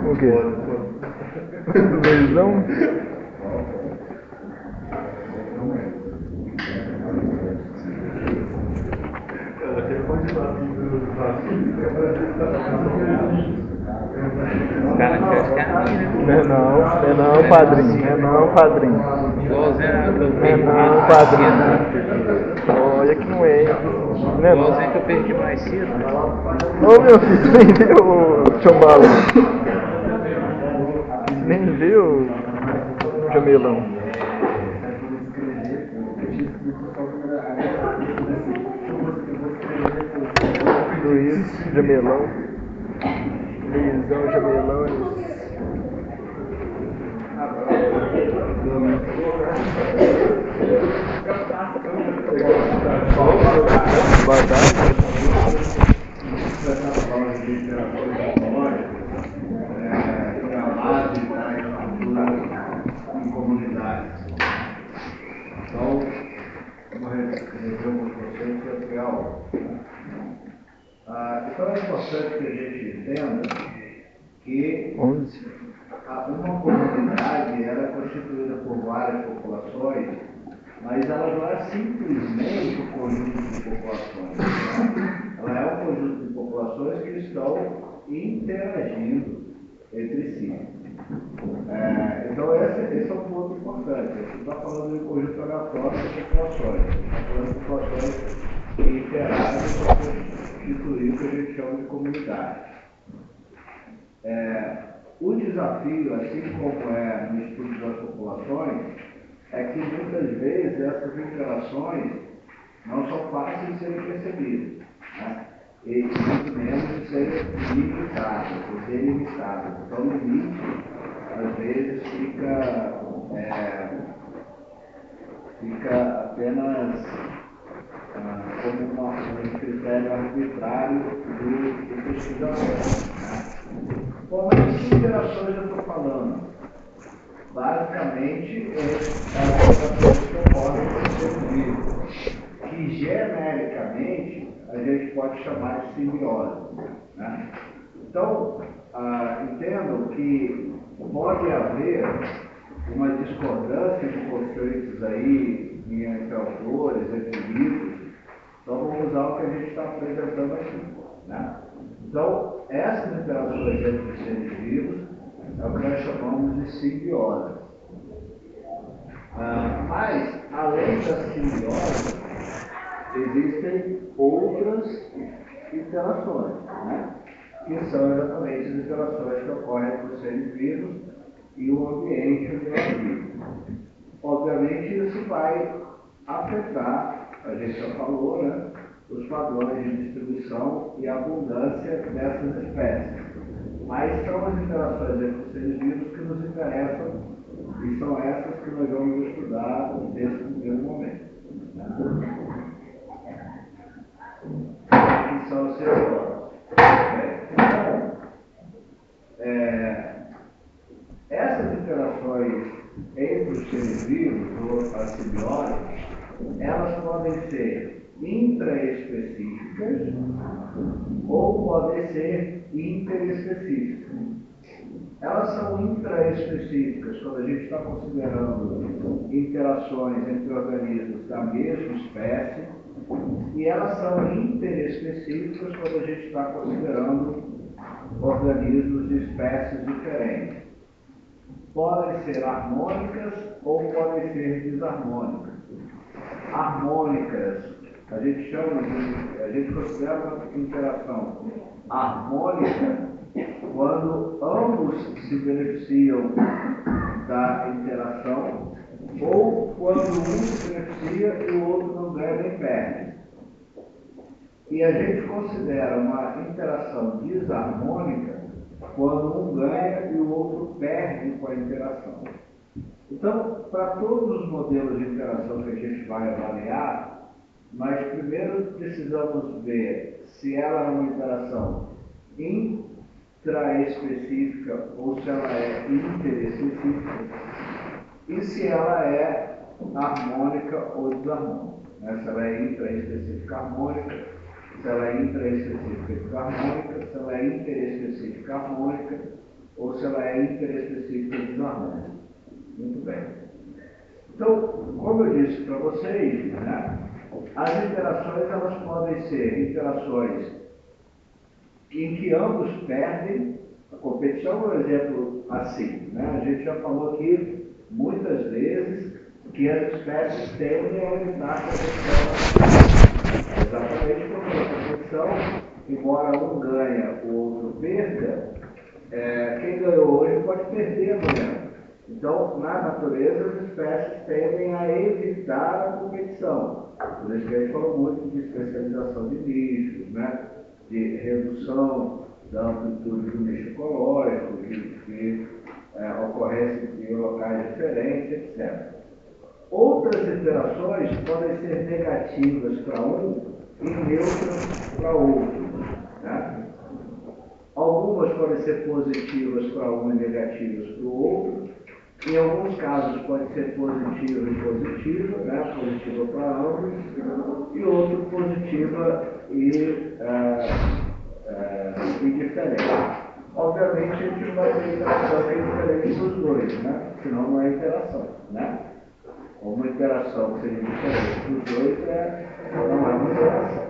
O quê? Beijão? Não, padrinho. Não, padrinho. Não, padrinho. Olha que não é. Igualzinho que eu perdi mais cedo. Ô meu filho, nem viu o Chombalo. Nem viu o Jamelão. Luiz Jamelão. Luizão Jamelão. Boa tarde. Em comunidades. Então, vamos rever um conceito que é legal. Então é importante que a gente entenda que uma comunidade ela é constituída por várias populações, mas ela não é simplesmente um conjunto de populações. Né? Ela é um conjunto de populações que estão interagindo entre si. Então esse é um ponto importante. A gente está falando de um conjunto aleatório de populações. A gente está falando de populações que interagem para constituir o que a gente chama de comunidade. O desafio, assim como é no estudo das populações, é que muitas vezes essas interações não são fáceis de serem percebidas, né? E muito menos de serem limitadas, de serem limitadas. Então, o limite, às vezes, fica apenas como um critério arbitrário do pesquisador. Né? Bom, mas que interações eu estou falando? Basicamente, as interações que ocorrem no ser vivo, que genericamente a gente pode chamar de simbiose. Né? Então, entendam que pode haver uma discordância de conceitos aí entre autores, entre livros. Então, vamos usar o que a gente está apresentando aqui. Né? Então, essas interações entre os seres vivos é o que nós chamamos de simbiose. Mas, além da simbiose, existem outras interações, né? Que são exatamente as interações que ocorrem entre os seres vivos e o ambiente onde eles vivem. Obviamente, isso vai afetar, a gente já falou, né, os padrões de distribuição e abundância dessas espécies. Mas são as interações entre os seres vivos que nos interessam e são essas que nós vamos estudar nesse primeiro momento. Que são os simbióticos. Então, essas interações entre os seres vivos, ou as simbióticas, elas podem ser intraespecíficas ou podem ser interespecíficas. Elas são intraespecíficas quando a gente está considerando interações entre organismos da mesma espécie, e elas são interespecíficas quando a gente está considerando organismos de espécies diferentes. Podem ser harmônicas ou podem ser desarmônicas. Harmônicas, a gente considera uma interação harmônica quando ambos se beneficiam da interação ou quando um se beneficia e o outro não ganha nem perde. E a gente considera uma interação desarmônica quando um ganha e o outro perde com a interação. Então, para todos os modelos de interação que a gente vai avaliar, nós primeiro precisamos ver se ela é uma interação intraespecífica ou se ela é interespecífica e se ela é harmônica ou desarmônica. Se ela é intraespecífica harmônica, se ela é intraespecífica desarmônica, se ela é interespecífica harmônica ou se ela é interespecífica desarmônica. Muito bem. Então, como eu disse para vocês, né, as interações elas podem ser interações em que ambos perdem. A competição é um exemplo assim. Né? A gente já falou aqui muitas vezes que as espécies tendem a evitar a competição. Exatamente porque a competição, embora um ganha, o outro perca, quem ganhou hoje pode perder amanhã. Então, na natureza, as espécies tendem a evitar a competição. Por isso que a gente falou muito de especialização de nichos, né? De redução da amplitude do nicho ecológico, de ocorrência em locais diferentes, etc. Outras interações podem ser negativas para um e neutras para outro. Né? Algumas podem ser positivas para um e negativas para o outro. Em alguns casos pode ser positiva e positiva, né? Positiva para ambos, e outro positiva e diferente. Obviamente a gente não vai ter interação diferente dos dois, né? Senão não é interação, né? Uma interação que seja diferente dos dois não é uma interação.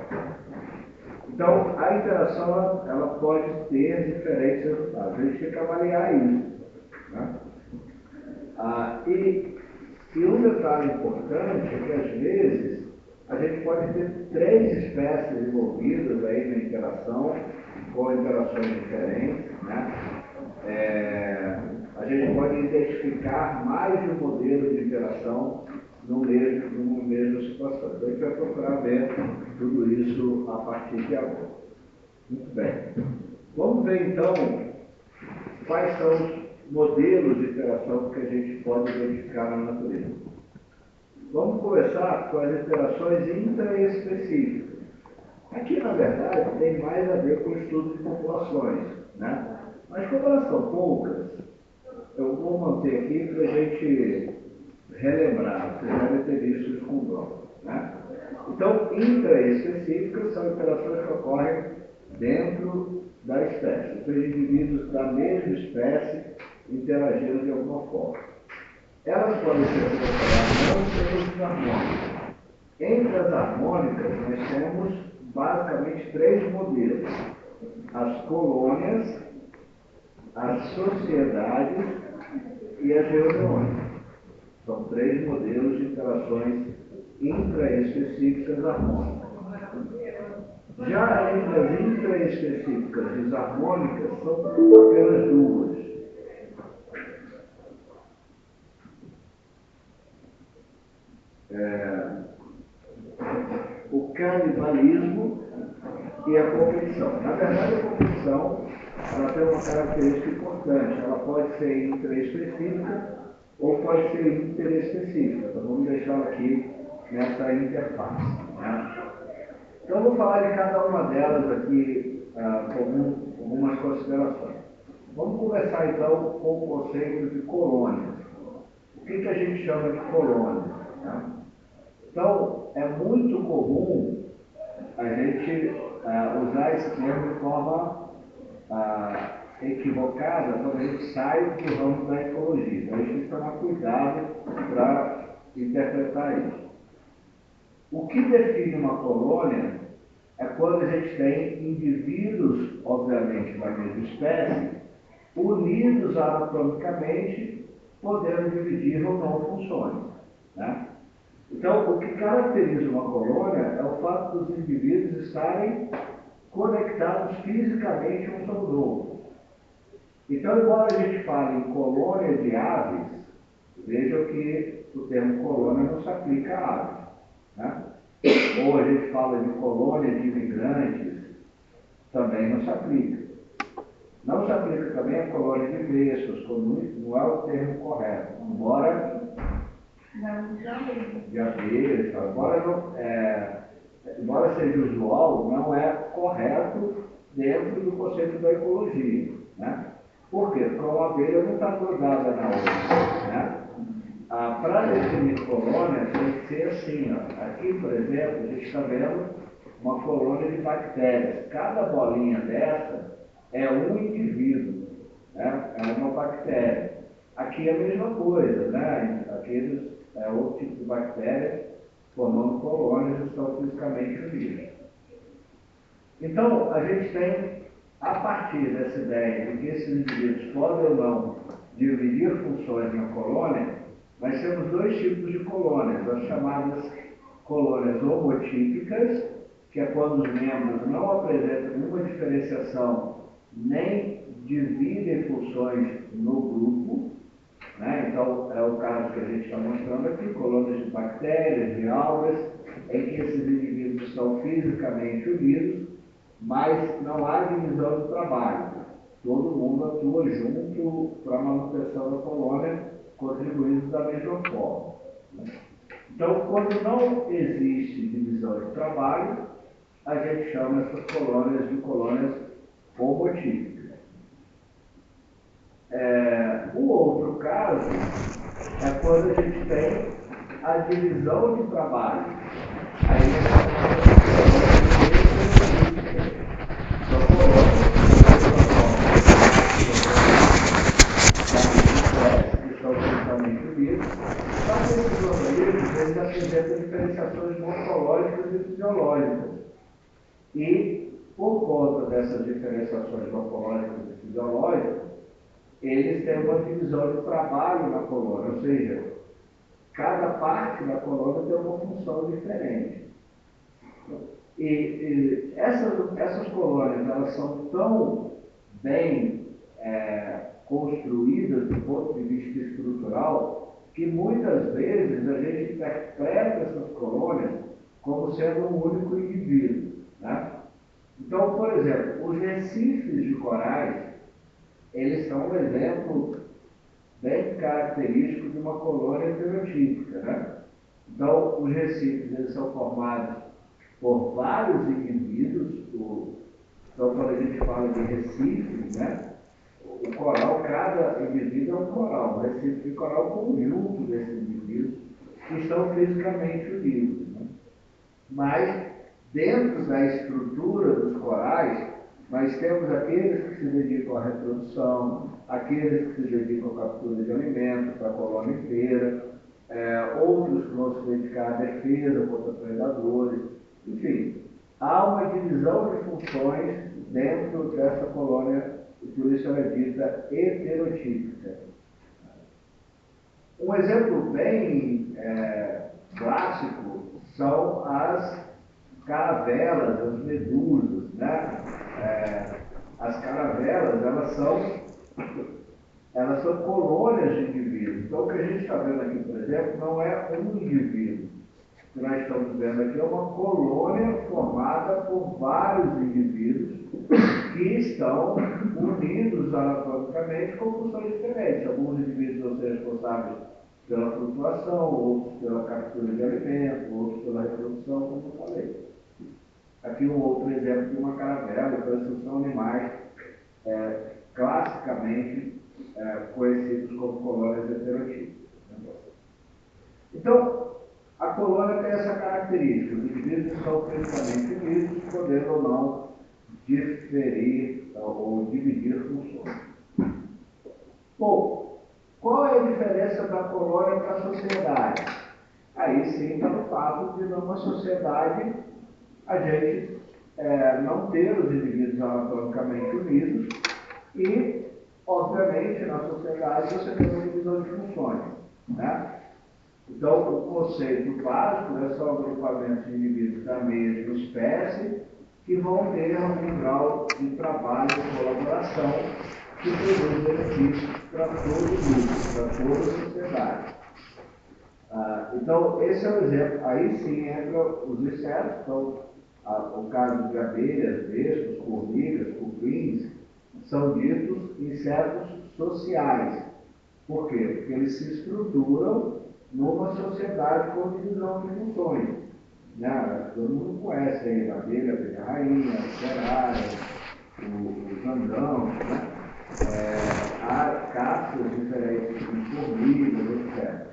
Então a interação ela pode ter diferentes resultados. A gente tem que avaliar isso, né? E um detalhe importante é que, às vezes, a gente pode ter 3 espécies envolvidas aí na interação, com interações diferentes, né? A gente pode identificar mais de um modelo de interação numa mesma situação. Então, a gente vai procurar ver tudo isso a partir de agora. Muito bem. Vamos ver, então, quais são os modelos de interação que a gente pode identificar na natureza. Vamos começar com as interações intraespecíficas. Aqui, na verdade, tem mais a ver com o estudo de populações, né? Mas como elas são poucas, eu vou manter aqui para a gente relembrar. Vocês devem ter visto isso com blocos, né? Então, intraespecíficas são interações que ocorrem dentro da espécie. Os indivíduos da mesma espécie interagindo de alguma forma. Elas podem ser harmônicas ou desarmônicas. Entre as harmônicas, nós temos basicamente 3 modelos: as colônias, as sociedades e as reuniões. São 3 modelos de interações intraespecíficas harmônicas. Já entre as intraespecíficas desarmônicas, são apenas 2. canibalismo e a competição. Na verdade, a competição ela tem uma característica importante. Ela pode ser interespecífica ou pode ser interespecífica. Então, vamos deixá-la aqui nessa interface. Né? Então, eu vou falar de cada uma delas aqui com algumas considerações. Vamos começar, então, com o conceito de colônia. O que a gente chama de colônia? Né? Então, é muito comum a gente usar esse termo de forma equivocada quando a gente sai do ramo da ecologia. Então, a gente tem que tomar cuidado para interpretar isso. O que define uma colônia é quando a gente tem indivíduos, obviamente, da mesma espécie, unidos anatomicamente, podendo dividir ou não funções. Né? Então, o que caracteriza uma colônia é o fato dos indivíduos estarem conectados fisicamente uns aos outros. Então, embora a gente fale em colônia de aves, vejam que o termo colônia não se aplica a aves. Né? Ou a gente fala de colônia de imigrantes, também não se aplica. Não se aplica também a colônia de vespas, não é o termo correto. Embora de abelhas, embora seja usual, não é correto dentro do conceito da ecologia. Né? Por quê? Porque uma abelha não está grudada na outra. Né? Para definir colônia, tem que ser assim. Ó. Aqui, por exemplo, a gente está vendo uma colônia de bactérias. Cada bolinha dessa é um indivíduo, né? É uma bactéria. Aqui é a mesma coisa, né? Aqueles é outro tipo de bactéria formando colônias estão fisicamente unidas. Então, a gente tem, a partir dessa ideia de que esses indivíduos podem ou não dividir funções na colônia, nós temos dois tipos de colônias, as chamadas colônias homotípicas, que é quando os membros não apresentam nenhuma diferenciação nem dividem funções no grupo. Né? Então, é o caso que a gente está mostrando aqui, colônias de bactérias, de algas, em que esses indivíduos estão fisicamente unidos, mas não há divisão do trabalho. Todo mundo atua junto para a manutenção da colônia, contribuindo da mesma forma. Então, quando não existe divisão de trabalho, a gente chama essas colônias de colônias homotípicas. O outro caso é quando a gente tem a divisão de trabalho. Aí são colônias que estão fisicamente unidos, mas esses organismos eles apresentam diferenciações morfológicas e fisiológicas. E, por conta dessas diferenciações morfológicas e fisiológicas, eles têm uma divisão de trabalho na colônia, ou seja, cada parte da colônia tem uma função diferente. E essas colônias, elas são tão bem construídas do ponto de vista estrutural, que muitas vezes a gente interpreta essas colônias como sendo um único indivíduo. Né? Então, por exemplo, os recifes de corais, eles são um exemplo bem característico de uma colônia heterotípica. Né? Então, os recifes eles são formados por vários indivíduos. Então, quando a gente fala de recifes, né? O coral, cada indivíduo é um coral. O recife de coral é um conjunto desses indivíduos que estão fisicamente unidos. Né? Mas, dentro da estrutura dos corais, nós temos aqueles que se dedicam à reprodução, aqueles que se dedicam à captura de alimentos para a colônia inteira, outros que vão se dedicar à defesa contra predadores. Enfim, há uma divisão de funções dentro dessa colônia, e por isso ela é dita heterotípica. Um exemplo bem clássico são as caravelas, as medusas. Né? As caravelas, elas são colônias de indivíduos. Então, o que a gente está vendo aqui, por exemplo, não é um indivíduo. que nós estamos vendo aqui é uma colônia formada por vários indivíduos que estão unidos anatomicamente com funções diferentes. Alguns indivíduos vão ser responsáveis pela flutuação, outros pela captura de alimentos, outros pela reprodução, como eu falei. Aqui um outro exemplo de uma caravela, então esses são animais classicamente conhecidos como colônias heterotípicas. Então, a colônia tem essa característica, os indivíduos são fisicamente unidos, podendo ou não diferir ou dividir funções. Bom, qual é a diferença da colônia para a sociedade? Aí sim está no fato de numa sociedade a gente não ter os indivíduos anatomicamente unidos e, obviamente, na sociedade você tem uma divisão de funções, né? Então, o conceito básico é só agrupamentos de indivíduos da mesma espécie que vão ter algum grau de trabalho e colaboração que produz benefícios para todo mundo, para toda a sociedade. Então, esse é o exemplo. Aí sim entra os insetos, então, o caso de abelhas, vespas, formigas, cupins, são ditos insetos sociais. Por quê? Porque eles se estruturam numa sociedade com divisão de funções. Né? Todo mundo conhece aí a abelha, a abelha rainha, a serária, o zangão, né? Há castas diferentes de formigas, etc.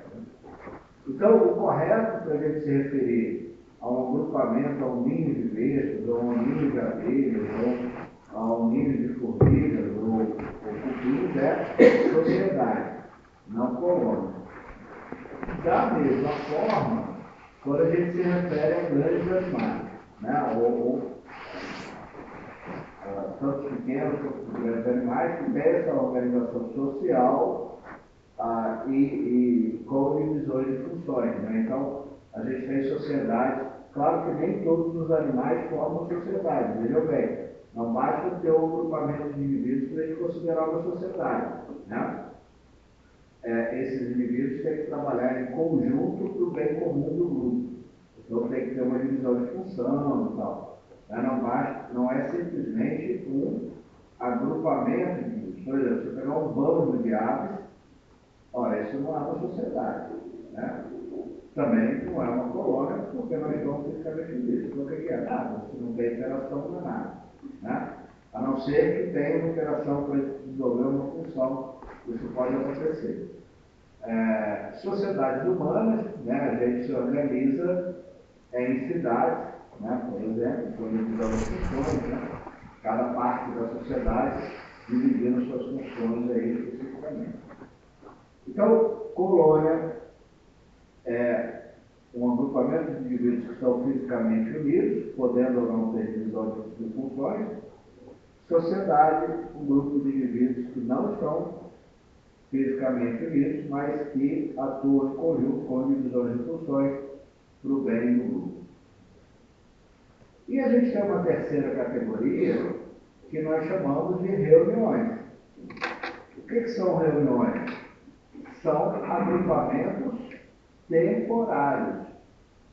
Então, o correto para a gente se referir a um agrupamento, a um ninho de vespas, ou a um ninho de abelhas, ou a um ninho de formigas, ou cupins, é sociedade, não colônia. Da mesma forma, quando a gente se refere a grandes animais, né? ou tanto pequenos quanto grandes animais, que têm essa organização social e com divisões de funções. Né? Então, a gente tem sociedades, claro que nem todos os animais formam sociedade, vejam bem, não basta ter um agrupamento de indivíduos para a gente considerar uma sociedade. Né? Esses indivíduos têm que trabalhar em conjunto para o bem comum do grupo. Então tem que ter uma divisão de função e tal. Não é simplesmente um agrupamento de indivíduos. Por exemplo, se você pegar um bando de aves, ora, isso não é uma sociedade. Né? Também não é uma colônia, porque nós estamos fisicamente unidos. Então o que é? Nada. Se não tem interação, não é nada. Né? A não ser que tenha uma interação para desenvolver uma função, isso pode acontecer. Sociedades humanas, né, a gente se organiza em cidades, né, por exemplo, com divisão de funções, né, cada parte da sociedade dividindo suas funções aí especificamente. Então, colônia é um agrupamento de indivíduos que estão fisicamente unidos, podendo ou não ter divisão de funções. Sociedade, um grupo de indivíduos que não estão fisicamente unidos, mas que atuam em conjunto com divisões de funções para o bem do grupo. E a gente tem uma terceira categoria que nós chamamos de reuniões. O que são reuniões? São agrupamentos temporários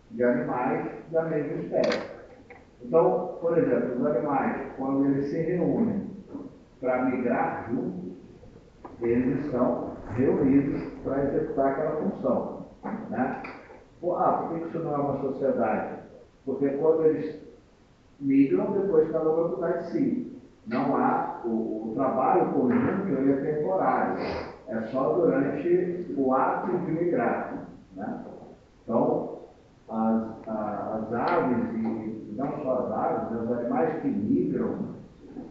de animais da mesma espécie. Então, por exemplo, os animais, quando eles se reúnem para migrar juntos, eles estão reunidos para executar aquela função. Né? Por que isso não é uma sociedade? Porque quando eles migram, depois cada um vai cuidar de si. Não há, o trabalho conjunto ele é temporário. É só durante o ato de migrar. Né? Então, as aves, e não só as aves, os animais que migram,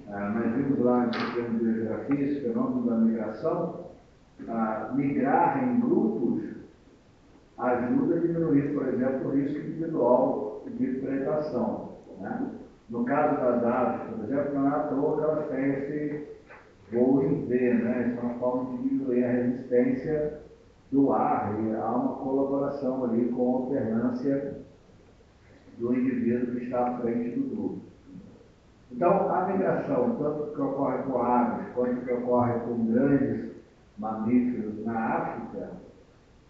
nós vimos lá no sistema de geografia esse fenômeno da migração, migrar em grupos ajuda a diminuir, por exemplo, o risco individual de predação. Né? No caso das aves, por exemplo, não é à toa que elas têm esse voo em V, né? Isso é uma forma de diminuir a resistência do ar, e há uma colaboração ali com a alternância do indivíduo que está à frente do grupo. Então, a migração, tanto que ocorre com aves, quanto que ocorre com grandes mamíferos na África,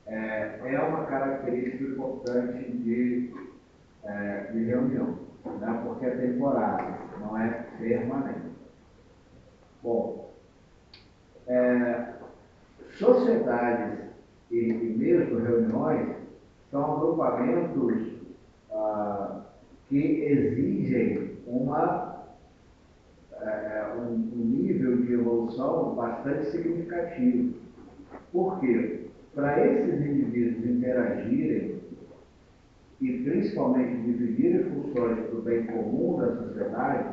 é uma característica importante de reunião, né? Porque é temporário, não é permanente. Bom, sociedades e mesmo reuniões são agrupamentos que exigem um nível de evolução bastante significativo. Por quê? Para esses indivíduos interagirem e principalmente dividirem funções para o bem comum da sociedade,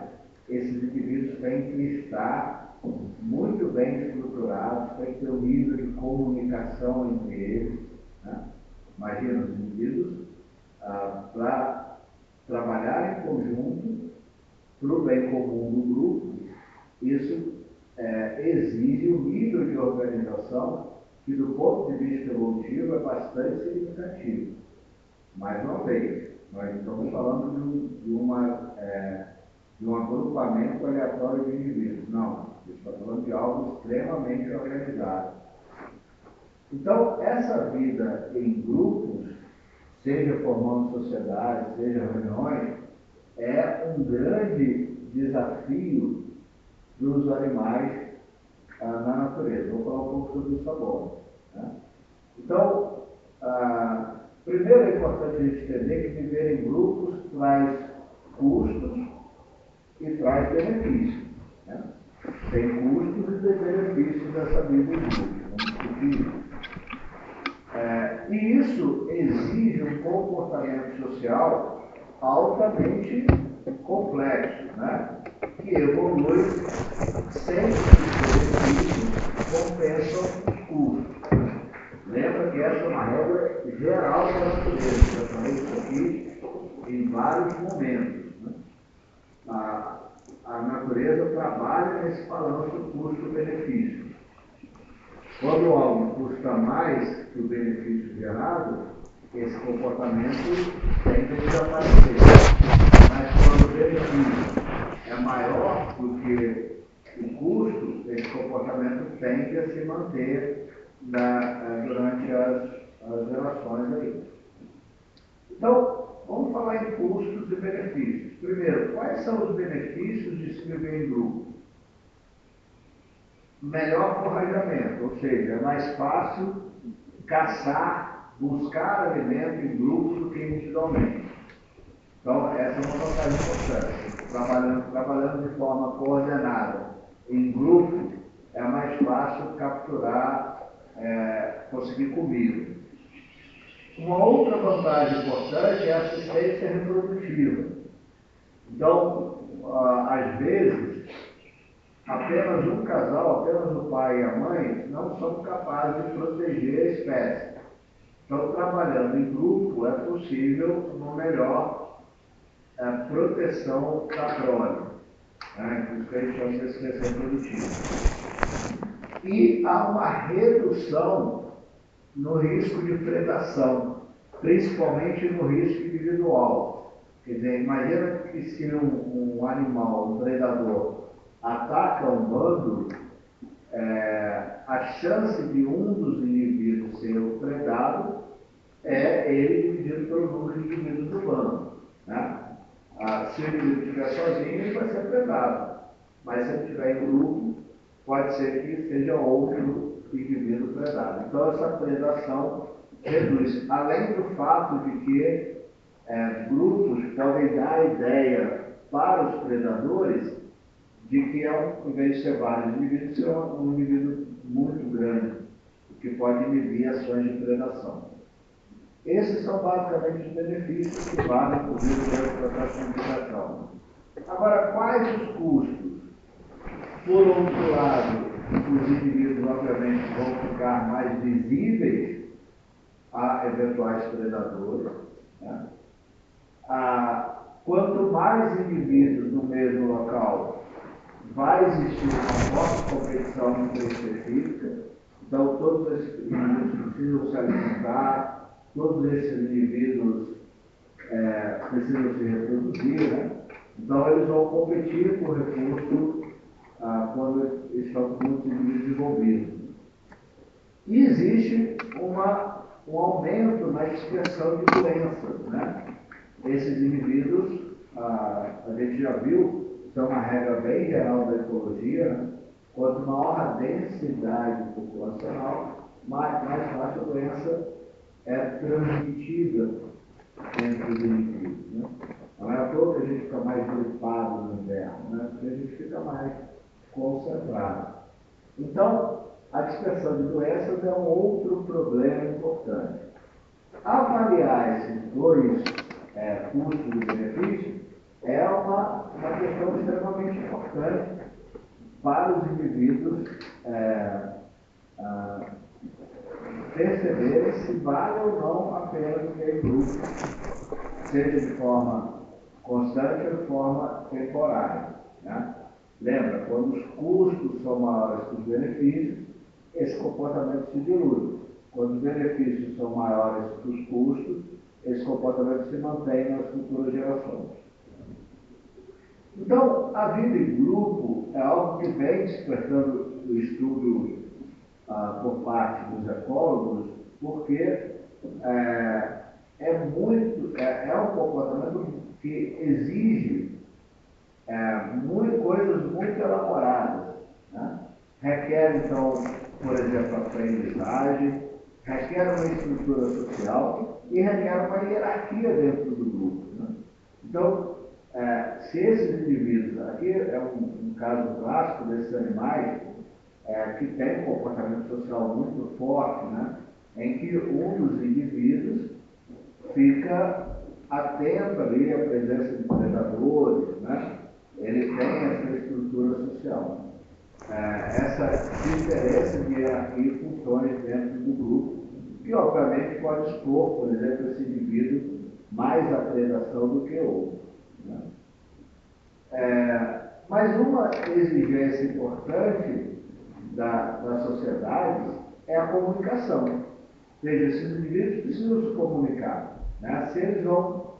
esses indivíduos têm que estar muito bem estruturados, têm que ter um nível de comunicação entre eles, né? Imagina os indivíduos para trabalhar em conjunto para o bem comum do grupo. Isso exige um nível de organização que, do ponto de vista evolutivo, é bastante significativo. Mais uma vez, nós estamos falando de um agrupamento aleatório de indivíduos. Não, estamos falando de algo extremamente organizado. Então, essa vida em grupos, seja formando sociedades, seja reuniões, é um grande desafio dos animais na natureza. Vou falar um pouco sobre isso agora, né? Então, primeiro é importante a gente entender que viver em grupos traz custos e traz benefícios, né? Tem custos e tem benefícios dessa vida em grupo. Vamos discutir isso. E isso exige um comportamento social altamente complexo, né? Que evolui sem que os benefícios compensam os custos. Lembra que essa é uma regra geral da natureza. Eu falei isso aqui em vários momentos, né? A natureza trabalha nesse balanço custo-benefício. Quando algo custa mais que o benefício gerado, esse comportamento tende a desaparecer. Mas quando o benefício é maior do que o custo, esse comportamento tende a se manter durante as relações aí. Então, vamos falar em custos e benefícios. Primeiro, quais são os benefícios de se viver em grupo? Melhor forrajamento, ou seja, é mais fácil caçar, buscar alimento em grupo do que individualmente. Então, essa é uma vantagem importante. Trabalhando de forma coordenada em grupo, é mais fácil capturar, conseguir comida. Uma outra vantagem importante é a assistência reprodutiva. Então, às vezes, apenas um casal, apenas o pai e a mãe, não são capazes de proteger a espécie. Então, trabalhando em grupo, é possível uma melhor proteção da prole, né? Por isso que a gente chama de assistência reprodutiva. E há uma redução no risco de predação, principalmente no risco individual. Quer dizer, imagina que se um animal, um predador, ataca um bando, a chance de um dos indivíduos ser o predado é ele dividido pelo número de indivíduos do bando, né? Se o indivíduo estiver sozinho, ele vai ser predado. Mas se ele estiver em grupo, pode ser que seja outro indivíduo predado. Então, essa predação reduz. Além do fato de que grupos podem dar a ideia para os predadores de que, ao invés de ser vários indivíduos, ser um indivíduo muito grande, o que pode inibir ações de predação. Esses são basicamente os benefícios que valem por meio do processo de comunicação. Agora, quais os custos? Por outro lado, os indivíduos, obviamente, vão ficar mais visíveis a eventuais predadores, né? Quanto mais indivíduos no mesmo local, vai existir uma forte competição específica. Então, todos esses indivíduos precisam se alimentar, todos esses indivíduos precisam se reproduzir, né? Então, eles vão competir por recurso quando estão com muitos indivíduos envolvidos. E existe uma um aumento na expressão de doenças, né? Esses indivíduos, a gente já viu, isso é uma regra bem geral da ecologia, né? Quanto maior a densidade populacional, mais fácil a doença é transmitida entre os indivíduos, né? Não é à toa que a gente fica mais gripado no inverno, né? Porque a gente fica mais concentrado. Então, a dispersão de doenças é um outro problema importante. Avaliar esses dois custos e benefícios é uma questão extremamente importante para os indivíduos perceberem se vale ou não a pena viver em grupo, seja de forma constante ou de forma temporária, né? Lembra, quando os custos são maiores que os benefícios, esse comportamento se dilui. Quando os benefícios são maiores que os custos, esse comportamento se mantém nas futuras gerações. Então, a vida em grupo é algo que vem despertando o estudo por parte dos ecólogos, porque é um comportamento que exige coisas muito elaboradas, né? Requer, então, por exemplo, aprendizagem, requer uma estrutura social e requer uma hierarquia dentro do grupo, né? Então, se esses indivíduos, aqui é um caso clássico desses animais, que tem um comportamento social muito forte, né? Em que um dos indivíduos fica atento ali à presença de predadores, né? Ele tem essa estrutura social. Essa diferença de hierarquia e funções dentro do grupo, que obviamente pode expor, por exemplo, esse indivíduo mais à predação do que outro, né? Mas uma exigência importante da sociedade é a comunicação. Ou seja, esses indivíduos precisam se comunicar, né? Se eles vão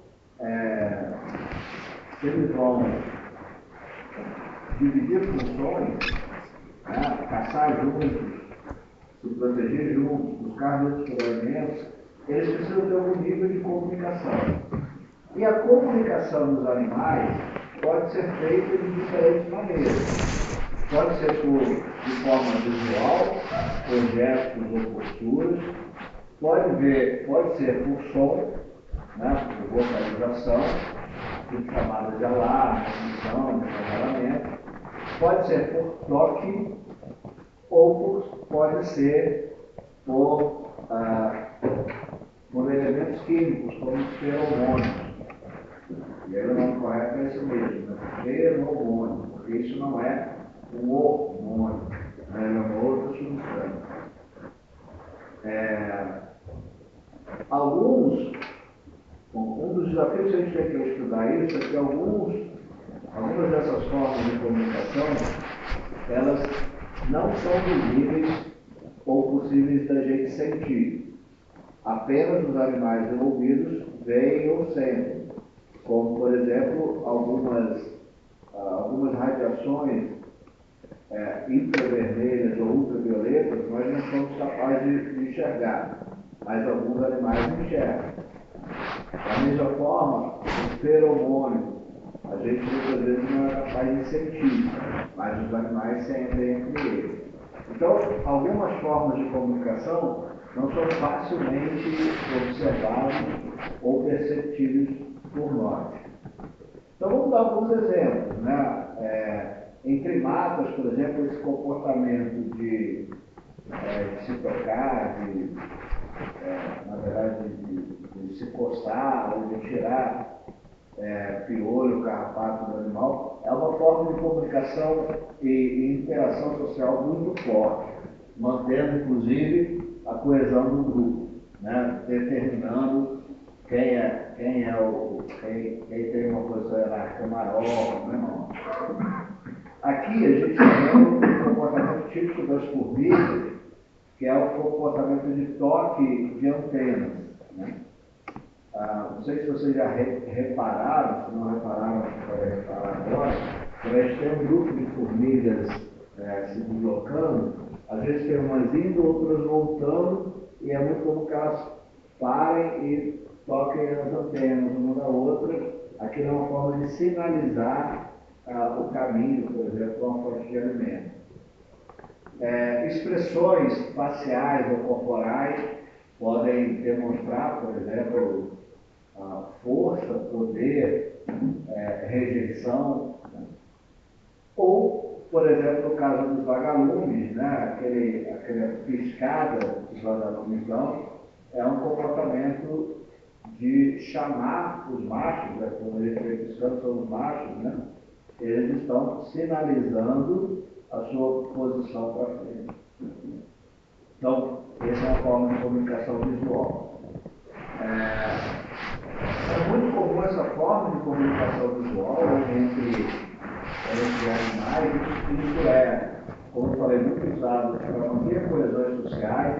dividir funções, né? Caçar juntos, se proteger juntos, buscar juntos por alimentos, eles precisam ter algum nível de comunicação. E a comunicação dos animais pode ser feita de diferentes maneiras. Pode ser de forma visual, por gestos ou posturas, pode ser por som, né, por vocalização, por chamadas de alarme, função, de acasalamento, pode ser por toque ou pode ser por elementos químicos, como os feromônios. E aí o nome correto é esse mesmo, né? Feromônio, porque isso não é um hormônio, né? É uma outra substância. Um dos desafios que a gente tem que estudar isso é que algumas dessas formas de comunicação, elas não são visíveis ou possíveis da gente sentir. Apenas os animais envolvidos veem ou sentem, como, por exemplo, algumas radiações infravermelhas ou ultravioletas, nós não somos capazes de enxergar, mas alguns animais enxergam. Da mesma forma, o feromônio, a gente muitas vezes não é capaz de sentir, mas os animais sentem entre eles. Então, algumas formas de comunicação não são facilmente observáveis ou perceptíveis por nós. Então, vamos dar alguns exemplos, né? Em primatas, por exemplo, esse comportamento de se tocar, na verdade, de se coçar ou de tirar piolho, carrapato do animal, é uma forma de comunicação e interação social muito forte, mantendo, inclusive, a coesão do grupo, né? Determinando quem tem uma posição hierárquica maior ou menor. Aqui a gente tem um comportamento típico das formigas, que é o comportamento de toque de antenas, né? Não sei se vocês já repararam, se não repararam, podem reparar agora, quando a gente tem um grupo de formigas se deslocando, às vezes tem umas indo, outras voltando, e é muito comum que elas parem e toquem as antenas uma da outra. Aquilo é uma forma de sinalizar o caminho, por exemplo, para uma fonte de alimento. Expressões faciais ou corporais podem demonstrar, por exemplo, força, poder, rejeição, né? Ou, por exemplo, no caso dos vagalumes, né? Aquela piscada que os vagalumes dão, é um comportamento de chamar os machos, né? Quando eles estão piscando, são os machos, né? Eles estão sinalizando a sua posição para frente. Então, essa é uma forma de comunicação visual. É muito comum essa forma de comunicação visual entre animais, isso como eu falei, muito usado para manter coesões sociais,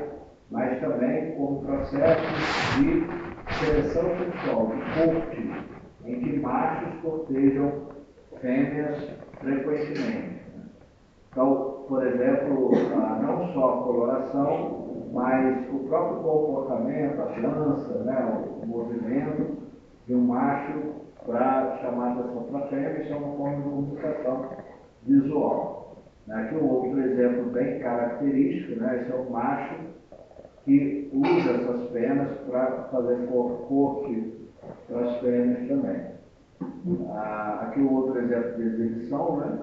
mas também como processo de seleção sexual, de corte, em que machos cortejam fêmeas frequentemente. Então, por exemplo, não só a coloração, mas o próprio comportamento, a dança, né, o movimento de um macho para chamar a atenção para a fêmea, isso é uma forma de comunicação visual. Aqui um outro exemplo bem característico, né, esse é o macho que usa essas penas para fazer corte para as fêmeas também. Aqui um outro exemplo de exibição, né?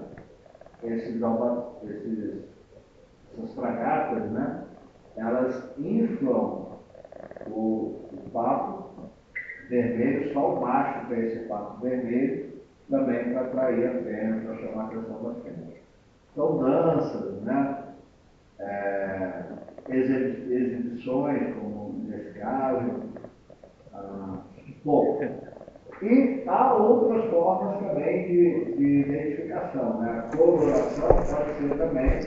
Essas fragatas, né? Elas inflam o papo vermelho, só o macho tem esse papo vermelho, também para atrair a fêmea, para chamar a atenção da fêmea. Então, danças, né? Exibições, como nesse caso. Bom, e há outras formas também de identificação, né? A coloração pode ser também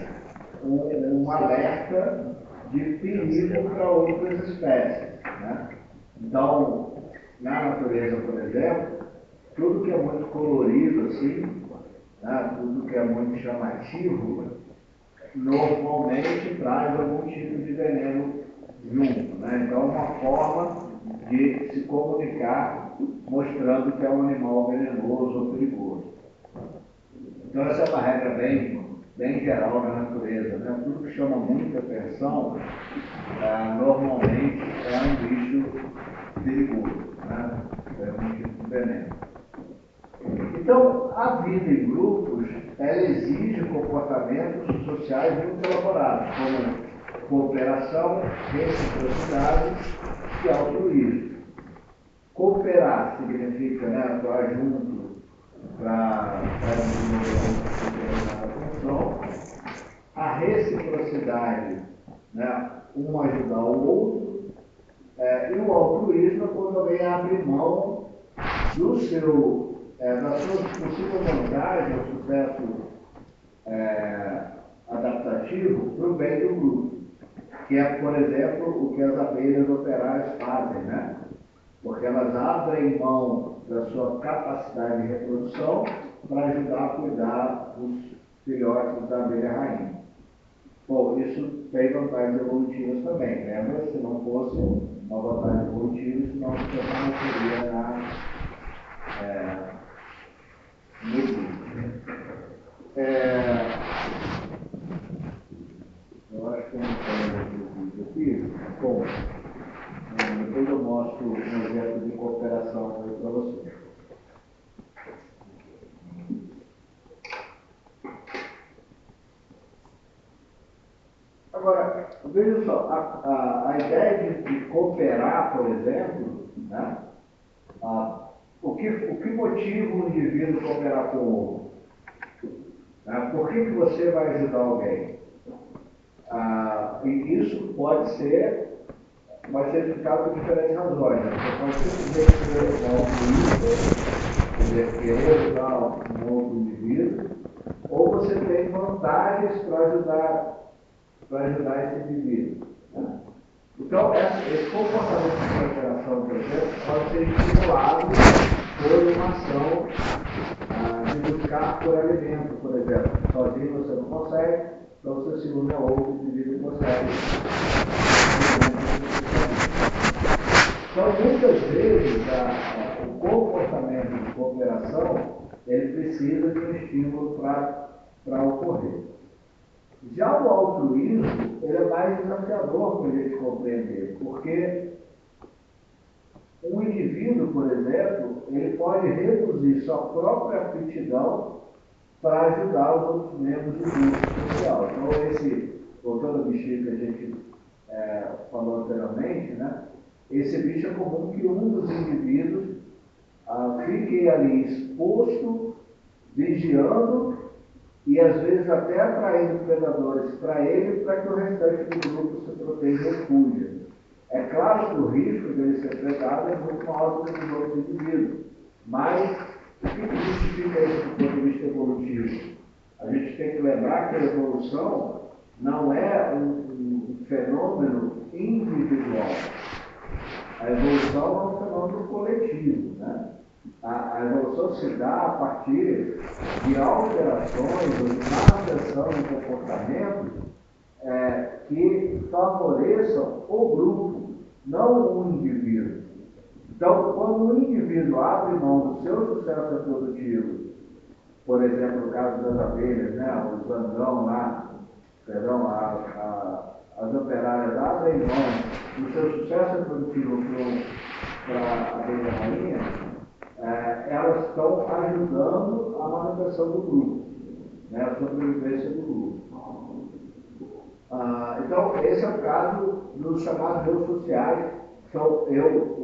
um alerta de perigo para outras espécies, né? Então, na natureza, por exemplo, tudo que é muito colorido assim, né? Tudo que é muito chamativo, normalmente traz algum tipo de veneno junto, né? Então, é uma forma de se comunicar mostrando que é um animal venenoso ou perigoso. Então, essa é uma regra bem geral na natureza, né? Tudo que chama muita atenção, normalmente é um bicho perigoso, né? É um tipo de veneno. Então, a vida em grupos, ela exige comportamentos sociais muito elaborados, como cooperação, reciprocidade e altruísmo. Cooperar significa, né, atuar junto para desenvolver uma função. A reciprocidade, né, um ajudar o outro. E o altruísmo é quando alguém abre mão da sua possível vantagem ou sucesso adaptativo para o bem do grupo, que é, por exemplo, o que as abelhas operárias fazem, né? Porque elas abrem mão da sua capacidade de reprodução para ajudar a cuidar dos filhotes da abelha rainha. Bom, isso tem vantagens evolutivas também. Lembra? Se não fosse uma vantagem evolutiva, senão você não teria no grupo. Eu acho que eu não tenho vídeo aqui. Bom, depois eu mostro um exemplo de cooperação para você. Agora, veja só, a ideia de cooperar, por exemplo, né? O que motiva um indivíduo a cooperar com o outro? Por que você vai ajudar alguém? E isso pode ser explicado por diferentes razões. Você pode simplesmente ser altruísta, querer ajudar um outro indivíduo, ou você tem vantagens para ajudar esse indivíduo. Então, esse comportamento de cooperação, por exemplo, pode ser estimulado por uma ação de buscar por alimento, por exemplo. Sozinho você não consegue, então você se une a outro indivíduo e consegue. Então, muitas vezes, o comportamento de cooperação, ele precisa de um estímulo para ocorrer. Já o altruísmo, ele é mais desafiador para a gente compreender, porque um indivíduo, por exemplo, ele pode reduzir sua própria aptidão para ajudar os outros membros do grupo social. Então, voltando ao bichinho que a gente falou anteriormente, né? Esse bicho é comum que um dos indivíduos fique ali exposto, vigiando e às vezes até atraindo predadores para ele, para que o restante do grupo se proteja e fuja. É claro que o risco dele ser predado é muito maior do que os outros indivíduos, mas o que justifica isso do ponto de vista evolutivo? A gente tem que lembrar que a evolução não é um fenômeno individual. A evolução é um fenômeno coletivo, né? A evolução se dá a partir de alterações ou de manutenção em comportamento que favoreçam o grupo, não o indivíduo. Então, quando o indivíduo abre mão do seu sucesso reprodutivo, por exemplo, no caso das abelhas, né, o zangão lá, perdão, as operárias abrem mão do seu sucesso reprodutivo para a abelha rainha, elas estão ajudando a manutenção do grupo, né, a sobrevivência do grupo. Então, esse é o caso dos chamados eu sociais. Então,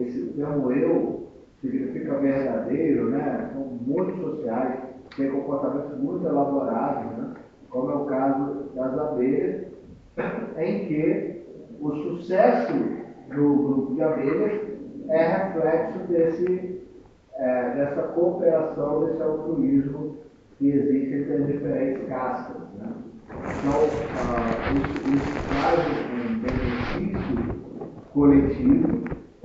esse termo eu significa verdadeiro, né? São muito sociais, têm comportamentos muito elaborados, né? Como é o caso das abelhas, em que o sucesso do grupo de abelhas é reflexo dessa cooperação, desse altruísmo que existe entre as diferentes castas, né? Então, isso traz um benefício coletivo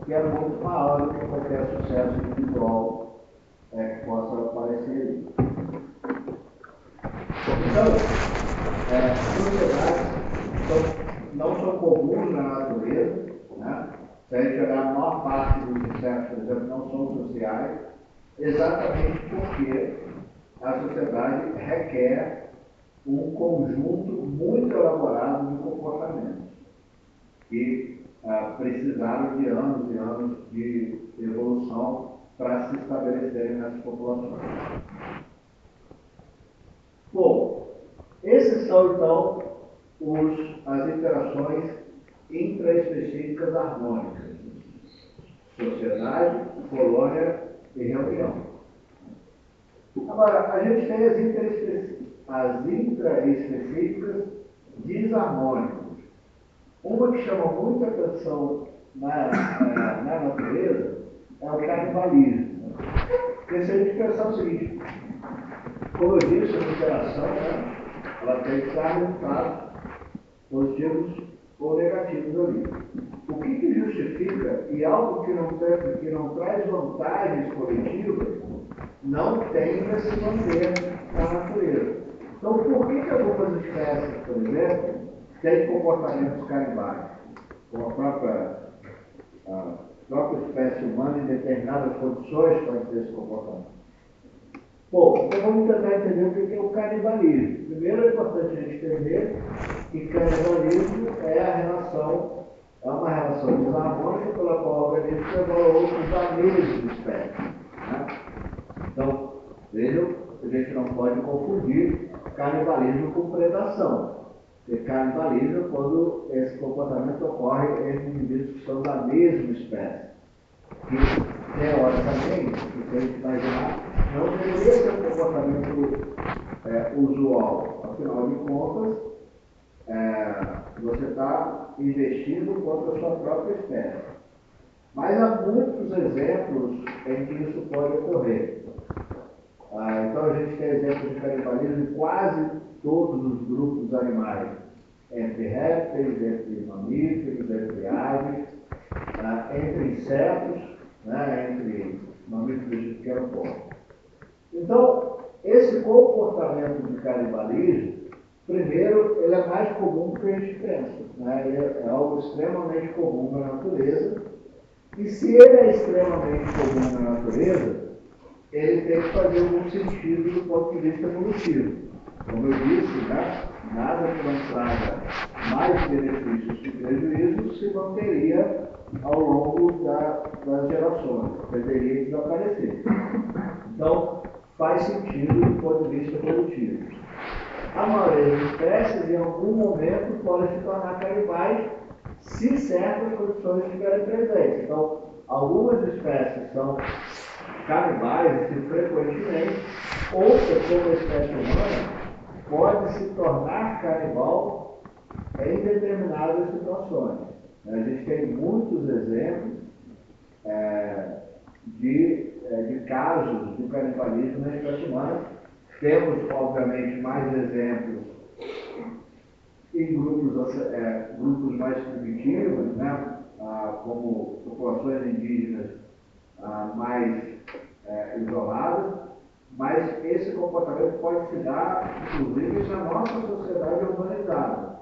que é muito maior do que qualquer sucesso individual que possa aparecer. Então, sociedades não são comuns na natureza, né? Se a gente olhar, a maior parte dos insetos, por exemplo, não são sociais, exatamente porque a sociedade requer um conjunto muito elaborado de comportamentos que precisaram de anos e anos de evolução para se estabelecerem nessas populações. Bom, esses são então as interações intraespecíficas harmônicas: sociedade, colônia e reunião. Agora, a gente tem as intraespecíficas desarmônicas. Uma que chama muita atenção na natureza é o canibalismo. Porque se a gente pensar o seguinte, como eu disse, a interação, né, ela tem que dar resultados positivos ou negativos ali. O que justifica, e algo que não traz vantagens coletivas, não tende a se manter na natureza. Então, por que algumas espécies, por exemplo, têm comportamentos canibais? Como a própria espécie humana, em determinadas condições, pode ter esse comportamento. Bom, então vamos tentar entender o que é o canibalismo. Primeiro é importante a gente entender que canibalismo é uma relação desarmônica pela qual o organismo leva outros da mesma espécie, né? Então, vejam, a gente não pode confundir canibalismo com predação. Porque canibalismo é quando esse comportamento ocorre entre indivíduos que são da mesma espécie. Que, teoricamente, se a gente imaginar, não deveria ser um comportamento usual. Afinal de contas, você está investindo contra a sua própria espécie. Mas há muitos exemplos em que isso pode ocorrer. Então a gente tem exemplos de canibalismo em quase todos os grupos animais, entre répteis, entre mamíferos, entre aves, entre insetos, né, entre mamíferos de pequeno porte. Então, esse comportamento de canibalismo, Primeiro, ele é mais comum do que a gente pensa, né? Ele é algo extremamente comum na natureza, e se ele é extremamente comum na natureza, ele tem que fazer algum sentido do ponto de vista evolutivo. Como eu disse, né? Nada que não traga mais benefícios que prejuízos se manteria ao longo das gerações, deveria desaparecer. Então, faz sentido do ponto de vista evolutivo. A maioria das espécies, em algum momento, podem se tornar canibais se certas condições estiverem presentes. Então, algumas espécies são canibais frequentemente, outras, como a espécie humana, pode se tornar canibal em determinadas situações. A gente tem muitos exemplos de casos do canibalismo na espécie humana. Temos, obviamente, mais exemplos em grupos mais primitivos, né? Como populações indígenas mais isoladas, mas esse comportamento pode se dar, inclusive, na nossa sociedade urbanizada.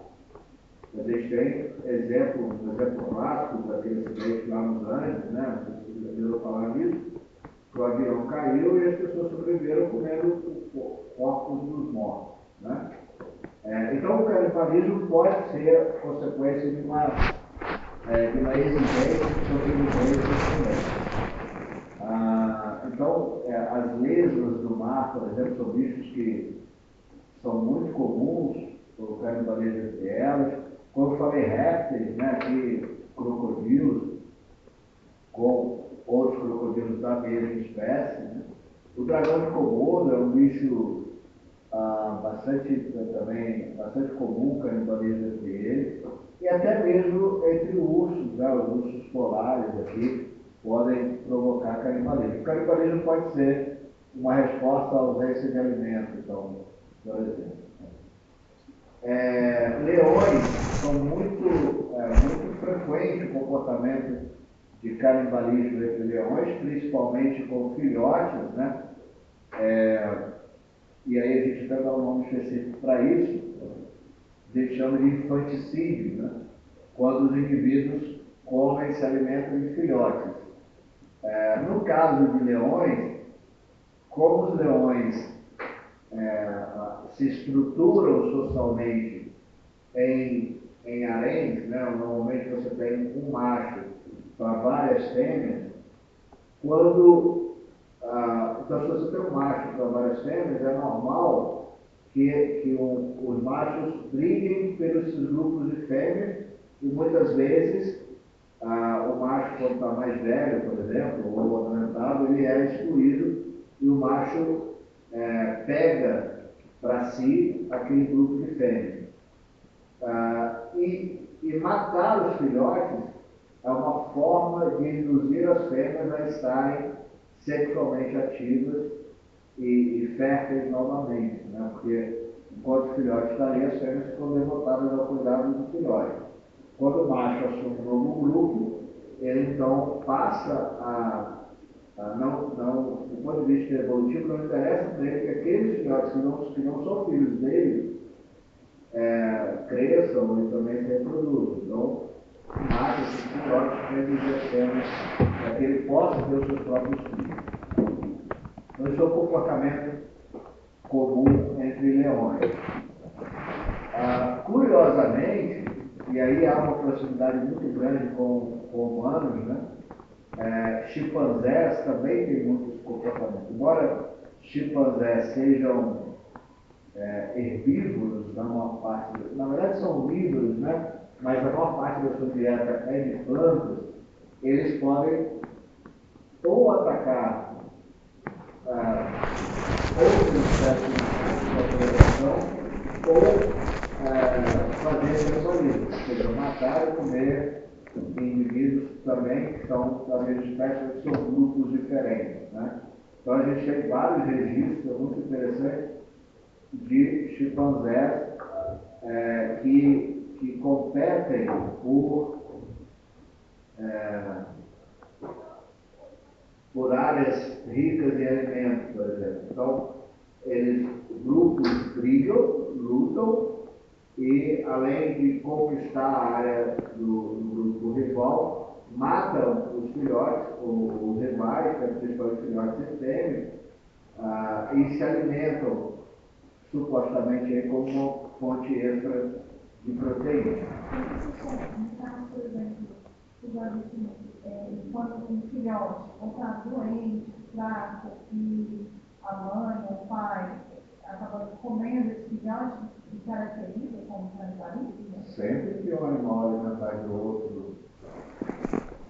A gente tem um exemplo clássico daquele acidente lá nos Andes, né? Não sei se você já ouviu falar nisso, que o avião caiu e as pessoas sobreviveram comendo corpos dos mortos, né? Então, o canibalismo pode ser consequência de uma exigência de sobrevivência também. Então, as lesmas do mar, por exemplo, são bichos que são muito comuns, o canibalismo entre elas. Como eu falei, répteis, né, aqui, crocodilos, com outros crocodilos da mesma espécie, né? O dragão de Komodo é um bicho bastante comum, canibalismo entre eles, e até mesmo entre ursos, né? Os ursos polares aqui podem provocar canibalismo. O canibalismo pode ser uma resposta à ausência de alimento, então, por exemplo. Leões são muito frequente o comportamento de canibalismo entre leões, principalmente com filhotes, né? E aí a gente vai dar um nome específico para isso, a gente chama de infanticídio, né? Quando os indivíduos comem e se alimentam de filhotes. No caso de leões, como os leões se estruturam socialmente em haréns, né? Normalmente você tem um macho para várias fêmeas. Então, se você tem um macho para várias fêmeas, é normal que os machos briguem pelos grupos de fêmeas, e muitas vezes o macho, quando está mais velho, por exemplo, ou ornamentado, ele é excluído e o macho pega para si aquele grupo de fêmeas. E matar os filhotes é uma forma de induzir as fêmeas a estarem sexualmente ativas e férteis novamente, né? Porque enquanto o filhote está ali, as fêmeas ficam devotadas ao cuidado do filhote. Quando o macho assume um novo grupo, ele então passa do ponto de vista evolutivo, não interessa para ele que aqueles filhotes que não são filhos dele cresçam e também se reproduzam. Então, mata esses filhotes para induzir as fêmeas para que ele possa ter os seus próprios filhos. Então, esse é um comportamento comum entre leões. Curiosamente, e aí há uma proximidade muito grande com humanos, né? Chimpanzés também têm muitos comportamentos. Embora chimpanzés sejam herbívoros, na maior parte, na verdade são onívoros, né? Mas a maior parte da sua dieta é de plantas, eles podem ou atacar outras espécies de população ou fazer canibalismo, ou seja, matar e comer indivíduos também que são da mesma espécie, mas são grupos diferentes, né? Então a gente tem vários registros muito interessantes de chimpanzés que competem por áreas ricas em alimentos, por exemplo. Então, grupos brigam, lutam, e, além de conquistar a área do rival, matam os filhotes, os rivais, principalmente filhotes e fêmeas, e se alimentam supostamente aí, como uma fonte extra de proteína. Quando um filhote está doente, fraco, e a mãe ou o pai acaba comendo esse filhote, se caracteriza como canibalismo? Sempre que um animal alimentar de outro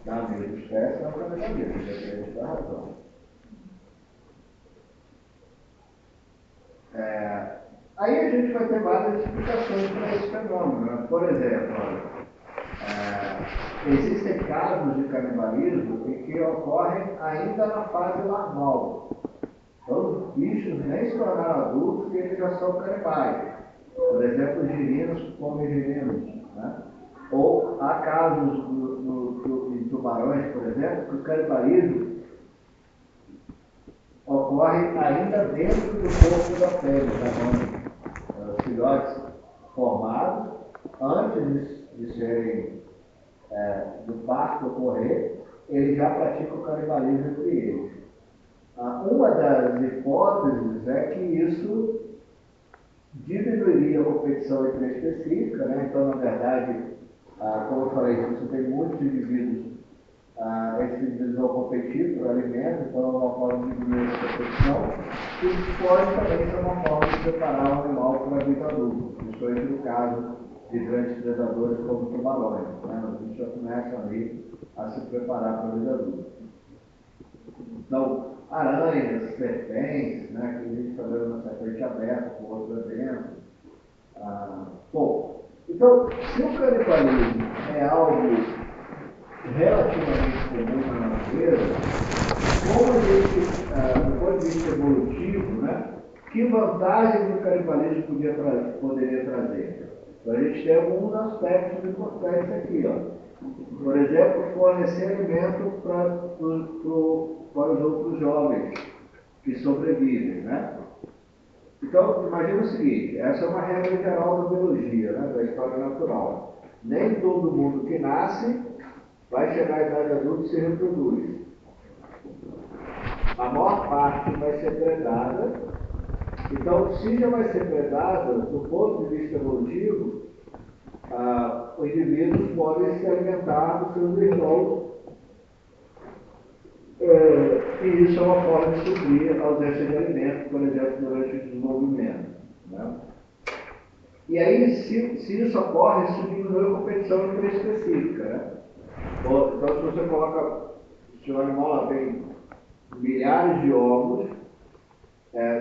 da mesma espécie, é um canibalismo, depende da razão. Aí a gente vai ter várias explicações para esse fenômeno. Né? Por exemplo, existem casos de canibalismo em que ocorrem ainda na fase larval. Então, os bichos nem se tornaram adultos e eles já são canibais. Por exemplo, os girinos comem girinos. Né? Ou há casos em tubarões, por exemplo, que o canibalismo ocorre ainda dentro do corpo da fêmea, da mãe. Os filhotes formados, antes de serem do parto ocorrer, eles já praticam o canibalismo entre eles. Uma das hipóteses é que isso diminuiria a competição intraespecífica, né? Então, na verdade, como eu falei, você tem muitos indivíduos, esses indivíduos vão competir por alimento, então é uma forma de diminuir essa competição, e pode também ser uma forma de preparar o animal para a vida adulta, principalmente no caso de grandes predadores como tubarões. Né? Os bichos já começam ali a se preparar para a vida adulta. Então, aranhas, serpentes, né, que a gente está vendo uma serpente aberta, com outro dentro. Bom, então, se o canibalismo é algo relativamente comum na natureza, como a gente, do ponto de vista evolutivo, né, que vantagens o canibalismo poderia trazer? Então, a gente tem alguns aspectos importantes aqui. Por exemplo, fornecer alimento para os outros jovens que sobrevivem. Né? Então, imagina o seguinte, essa é uma regra geral da biologia, né, da história natural. Nem todo mundo que nasce vai chegar à idade adulta e se reproduz. A maior parte vai ser predada. Então, se já vai ser predada, do ponto de vista evolutivo, os indivíduos podem se alimentar dos seus irmãos, e isso é uma forma de suprir a ausência de alimento, por exemplo, durante o desenvolvimento. Né? E aí, se isso ocorre, isso diminui a competição intraespecífica. Né? Então, se você coloca, se o animal lá tem milhares de ovos,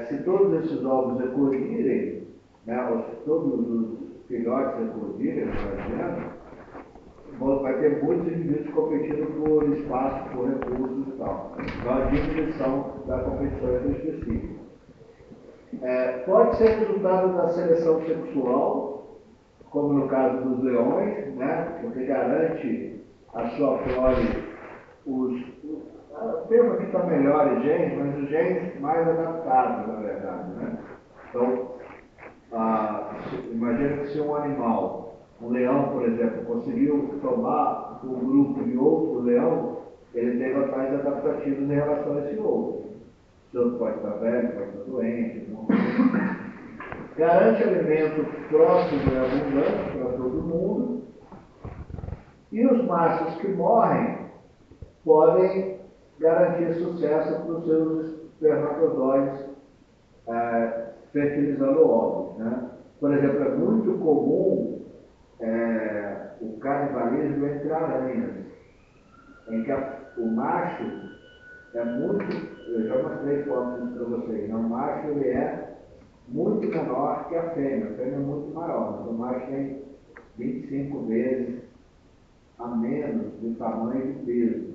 se todos esses ovos eclodirem, né, todos os filhotes eclodirem, vai ter muitos indivíduos competindo por espaço, por recursos e tal. Então, a diminuição da competição específica. Pode ser resultado da seleção sexual, como no caso dos leões, né, porque garante a sua prole o termo aqui está melhor em genes, mas os genes mais adaptados, na verdade. Né? Então, imagina que se um animal, um leão, por exemplo, conseguiu tomar o grupo de outro leão, ele tem vantagens adaptativas em relação a esse outro. O outro pode estar velho, pode estar doente. Garante alimento próximo e abundante para todo mundo. E os machos que morrem podem garantir sucesso para os seus espermatozoides fertilizando ovos. Né? Por exemplo, é muito comum o canibalismo entre aranhas, em que o macho é muito, eu já mostrei fotos para vocês, né? O macho ele é muito menor que a fêmea é muito maior, mas o macho tem 25 vezes a menos de tamanho e de peso.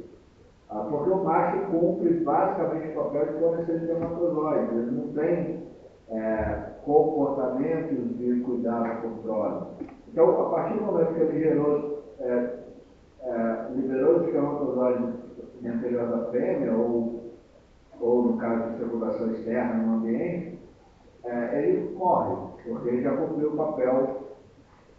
Porque o macho cumpre basicamente o papel de fornecer espermatozoides, ele não tem comportamentos de cuidado por prole. Então, a partir do momento que ele liberou os espermatozoides no interior da fêmea, ou no caso de circulação externa no ambiente, ele morre, porque ele já cumpriu o papel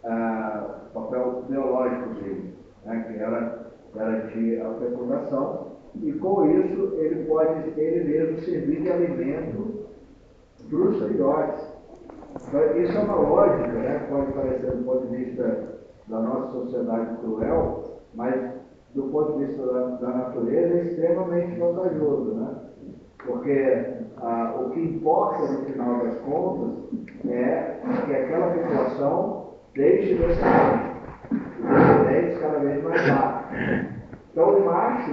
o papel biológico dele, né, que era garantir a fecundação, e com isso ele pode ele mesmo servir de alimento para os filhotes. Então, isso é uma lógica, né, pode parecer do ponto de vista da nossa sociedade cruel, mas do ponto de vista da natureza é extremamente vantajoso, né? Porque o que importa no final das contas é que aquela população deixe descendentes cada vez mais rápido. Então o macho,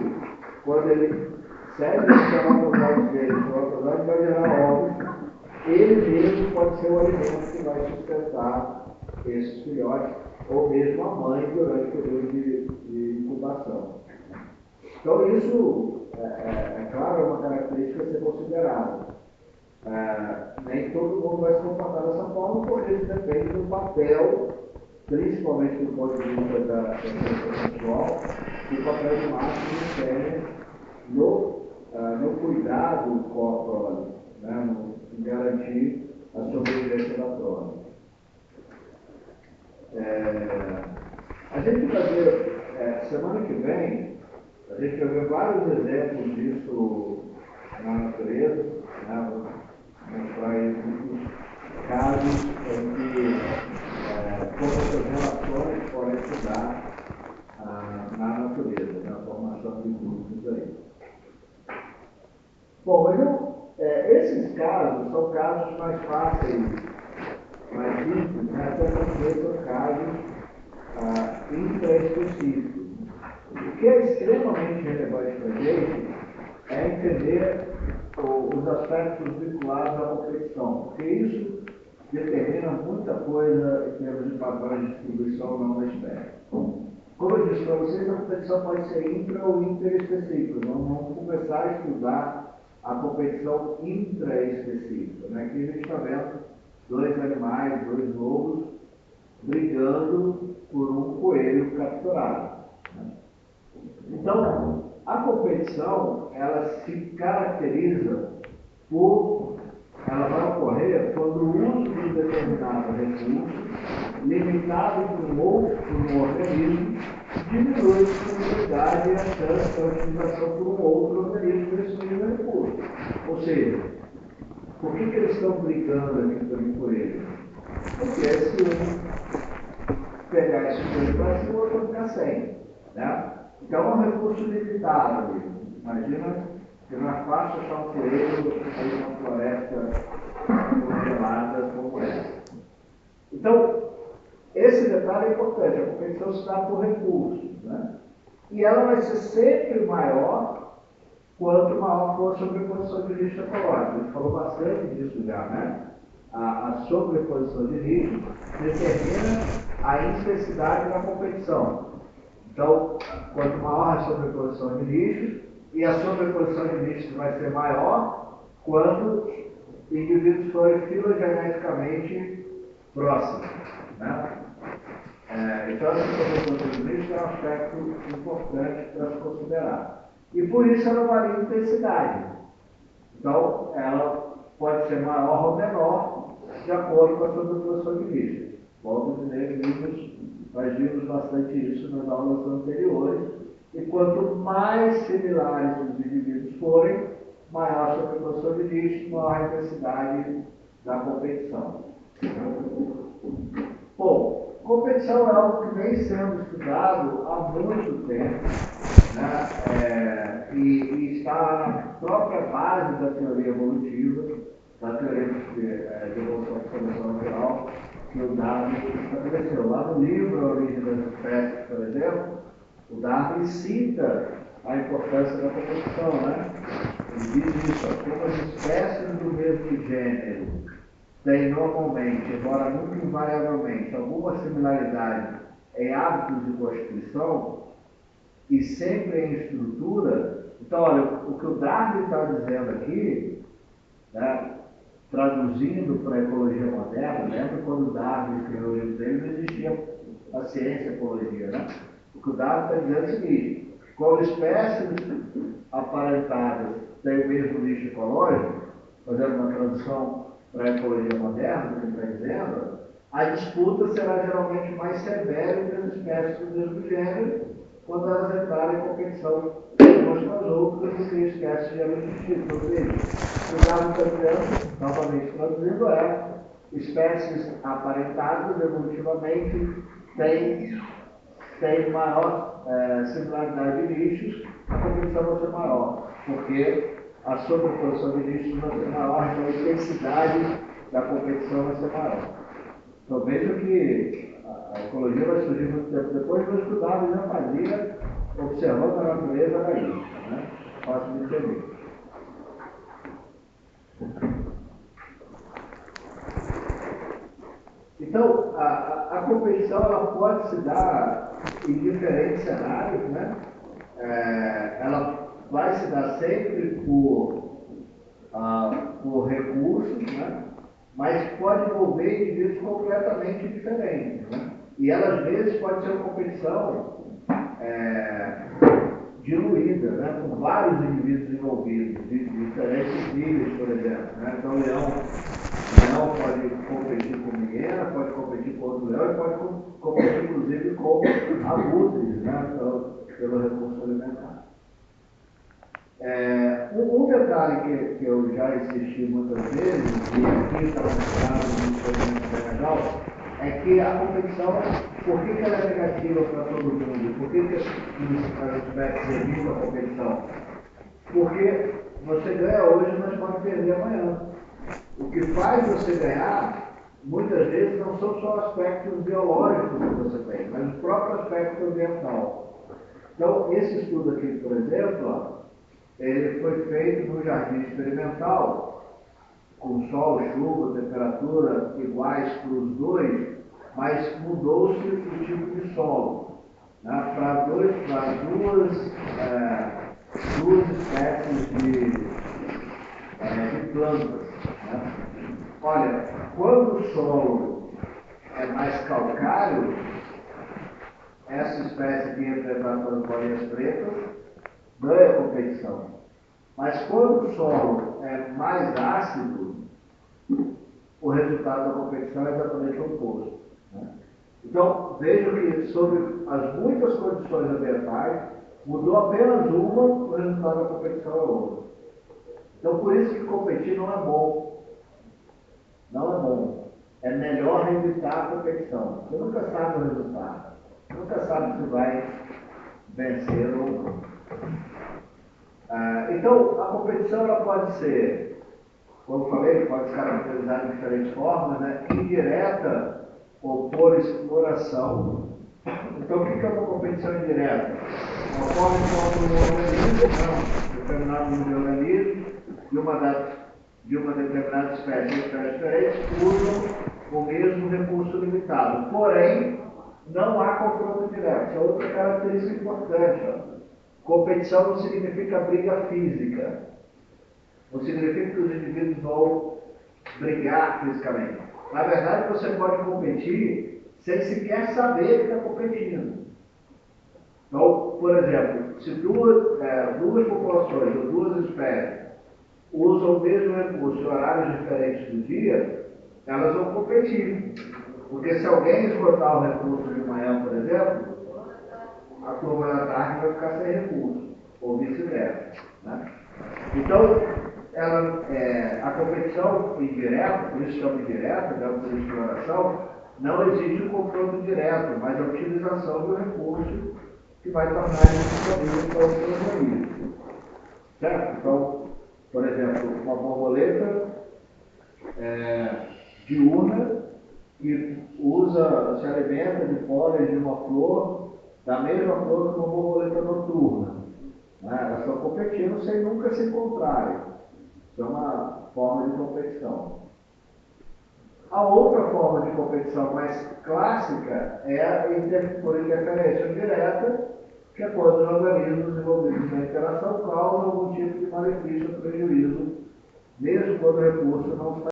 quando ele cede os espermatozoides dele, o espermatozoide vai gerar ovos, ele mesmo pode ser o alimento que vai sustentar esses filhotes, ou mesmo a mãe durante o período de incubação. Então isso, é claro, é uma característica a ser considerada. Nem todo mundo vai se comportar dessa forma, porque isso depende do papel, principalmente do ponto de vista da educação sexual, do papel do macho e do fêmea no cuidado com a prole, né, em garantir a sobrevivência da prole. A gente vai ver, semana que vem, a gente vai ver vários exemplos disso na natureza, né? Vou mostrar aí muitos casos em que como essas relações podem se dar na natureza, na formação de grupos aí. Bom, mas esses casos são casos mais fáceis, mais simples, né? Até porque são casos intraespecíficos. O que é extremamente relevante para a gente é entender os aspectos vinculados à competição, porque isso determina muita coisa em termos de padrões de distribuição ou não da espécie. Como eu disse para vocês, a competição pode ser intra ou interespecífica. Vamos começar a estudar a competição intraespecífica, né? Que a gente está vendo dois animais, dois lobos, brigando por um coelho capturado. Né? Então, a competição, ela se caracteriza ela vai ocorrer quando o uso de um determinado recurso, limitado por um organismo, diminui a disponibilidade e a chance de utilização por um outro organismo desse mesmo recurso. Ou seja, por que eles estão brigando aqui também por ele? Porque se um pegar esse coelho para cima, o outro vai ficar sem. Né? Então é um recurso limitado. Imagina que não é fácil achar um coelho aí numa floresta congelada como essa. Então, esse detalhe é importante. A competição se dá por recursos. Né? E ela vai ser sempre maior quanto maior for a sobreposição de risco ecológico. A gente falou bastante disso já, né? A sobreposição de risco determina a intensidade da competição. Então, quanto maior a sobreposição de riscos, e a sobreposição de riscos vai ser maior quando indivíduos forem filogeneticamente próximos. Né? Então, essa sobreposição de riscos é um aspecto importante para se considerar. E por isso ela varia em intensidade. Então, ela pode ser maior ou menor de acordo com a sobreposição de riscos. Volto a dizer, nós vimos bastante isso nas aulas anteriores. E quanto mais similares os indivíduos forem, maior a sobreposição de risco, maior a intensidade da competição. Bom, competição é algo que vem sendo estudado há muito tempo, né? E está lá na própria base da teoria evolutiva, da teoria de evolução e seleção natural, que o Darwin estabeleceu. Lá no livro A Origem das Espécies, por exemplo, o Darwin cita a importância da competição, né? Ele diz isso, como as espécies do mesmo gênero têm normalmente, embora nunca invariavelmente, alguma similaridade em hábitos de constituição e sempre em estrutura. Então, olha, o que o Darwin está dizendo aqui, né, traduzindo para a ecologia moderna, lembra quando o Darwin escreveu o livro dele, não existia a ciência, a ecologia, né? O que o Darwin está dizendo é o seguinte: quando espécies aparentadas têm o mesmo lixo ecológico, fazendo uma tradução para a ecologia moderna, que ele está dizendo, a disputa será geralmente mais severa entre as espécies do mesmo gênero quando elas entrarem em competição umas com as outras do que espécies de gênero distintos. Ou seja, o caso que eu estou dizendo, novamente traduzindo, é espécies aparentadas evolutivamente têm maior similaridade de nichos, a competição vai ser maior, porque a sobreposição de nichos vai ser maior, então a intensidade da competição vai ser maior. Então veja que a ecologia vai surgir muito tempo depois, mas estudava e já fazia, observando a natureza daí. Né? Fácil de entender. Então, a competição ela pode se dar em diferentes cenários, né? Ela vai se dar sempre por recursos, né? Mas pode envolver indivíduos completamente diferentes. Né? E ela, às vezes, pode ser uma competição diluída, né? Com vários indivíduos envolvidos, de diferentes níveis, por exemplo. Né? Então, o leão pode competir com o hiena, pode competir com outro leão e pode competir, inclusive, com abutres, né? pelo recurso alimentar. Um detalhe que eu já insisti muitas vezes, e aqui está mostrado no experimento bem legal, é que a competição, por que ela é negativa para todo mundo? Por que as espécies evitam a competição? Porque você ganha hoje, mas pode perder amanhã. O que faz você ganhar, muitas vezes, não são só aspectos biológicos que você tem, mas o próprio aspecto ambiental. Então, esse estudo aqui, por exemplo, ele foi feito no jardim experimental, com sol, chuva, temperatura iguais para os dois, mas mudou-se o tipo de solo, né, para duas espécies de plantas. Né? Olha, quando o solo é mais calcário, essa espécie aqui representada pelas bolinhas pretas ganha a competição. Mas quando o solo é mais ácido, o resultado da competição é exatamente o oposto. Né? Então, vejo que sobre as muitas condições ambientais, mudou apenas uma, o resultado da competição é outro. Então, por isso que competir não é bom. Não é bom. É melhor evitar a competição. Você nunca sabe o resultado. Nunca sabe se vai vencer ou não. Então, a competição ela pode ser, como eu falei, pode se caracterizar de diferentes formas, né? Indireta ou por exploração. Então, o que é uma competição indireta? Uma forma de um organismo, determinado número de organismos, de uma determinada espécie diferente, usam o mesmo recurso limitado. Porém, não há confronto direto. Isso é outra característica importante. Ó. Competição não significa briga física. Não significa que os indivíduos vão brigar fisicamente. Na verdade, você pode competir sem sequer saber que está competindo. Então, por exemplo, se duas populações ou duas espécies usam o mesmo recurso em horários diferentes do dia, elas vão competir. Porque se alguém esgotar o recurso de manhã, por exemplo, a turma da tarde vai ficar sem recurso, ou vice-versa. Né? Então, a competição indireta, por isso chama indireta, por exploração, não existe um confronto direto, mas a utilização do recurso que vai tornar ele disponível para o seu organismo. Certo? Então, por exemplo, uma borboleta diurna que se alimenta de folhas de uma flor, da mesma flor que uma borboleta noturna. Né? Elas estão competindo sem nunca se encontrarem. Isso é uma forma de competição. A outra forma de competição mais clássica é por interferência direta, que é quando os organismos envolvidos na interação causam algum tipo de malefício ou prejuízo, mesmo quando o recurso não está